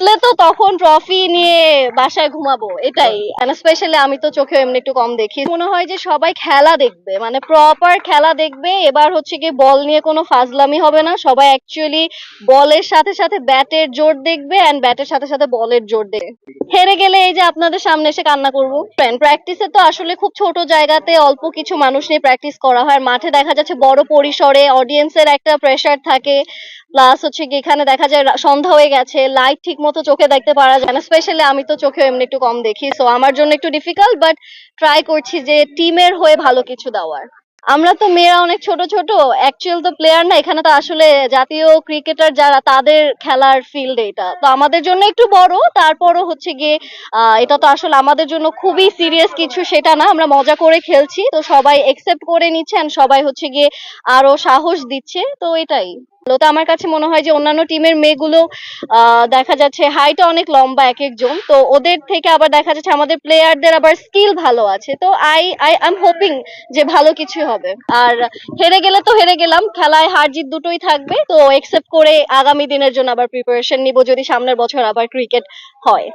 জিতলে তো তখন ট্রফি নিয়ে বাসায় ঘুমাবো, এটাই। স্পেশালি আমি তো চোখে এমনি একটু কম দেখি, মনে হয় যে সবাই খেলা দেখবে, মানে প্রপার খেলা দেখবে। এবার হচ্ছে কি বল নিয়ে কোনো ফাজলামি হবে না, সবাই অ্যাকচুয়ালি বলের সাথে সাথে ব্যাটের জোর দেখবে এন্ড ব্যাটের সাথে সাথে বলের জোর দেখবে। হেরে গেলে এই যে আপনাদের সামনে এসে কান্না করবো। প্র্যাকটিসে তো আসলে খুব ছোট জায়গাতে অল্প কিছু মানুষ নিয়ে প্র্যাকটিস করা হয়, মাঠে দেখা যাচ্ছে বড় পরিসরে অডিয়েন্সের একটা প্রেসার থাকে। প্লাস হচ্ছে কি এখানে দেখা যায় সন্ধ্যা হয়ে গেছে, লাইট ঠিক মতো চোখে দেখতে পারা যায় না। স্পেশালি আমি তো চোখে এমনি একটু কম দেখি, সো আমার জন্য একটু ডিফিকাল্ট, বাট ট্রাই করছি যে টিমের হয়ে ভালো কিছু দেওয়ার। আমরা তো মেয়েরা অনেক ছোট ছোট, অ্যাকচুয়াল তো প্লেয়ার না, এখানে তো আসলে জাতীয় ক্রিকেটার যারা তাদের খেলার ফিল্ড এটা তো আমাদের জন্য একটু বড়। তারপরও হচ্ছে গিয়ে এটা তো আসলে আমাদের জন্য খুবই সিরিয়াস কিছু সেটা না, আমরা মজা করে খেলছি, তো সবাই একসেপ্ট করে নিচ্ছে and সবাই হচ্ছে গিয়ে আরো সাহস দিচ্ছে, তো এটাই। তো আমার কাছে মনে হয় যে অন্যান্য টিমের মেয়েগুলো দেখা যাচ্ছে হাইটটা অনেক লম্বা এক একজন, তো ওদের থেকে আবার দেখা যাচ্ছে আমাদের প্লেয়ারদের আবার স্কিল ভালো আছে, তো আই আই এম হোপিং যে ভালো কিছু হবে। আর হেরে গেলে তো হেরে গেলাম, খেলায় হার জিত দুটোই থাকবে, তো একসেপ্ট করে আগামী দিনের জন্য আবার প্রিপারেশন নিব যদি সামনের বছর আবার ক্রিকেট হয়।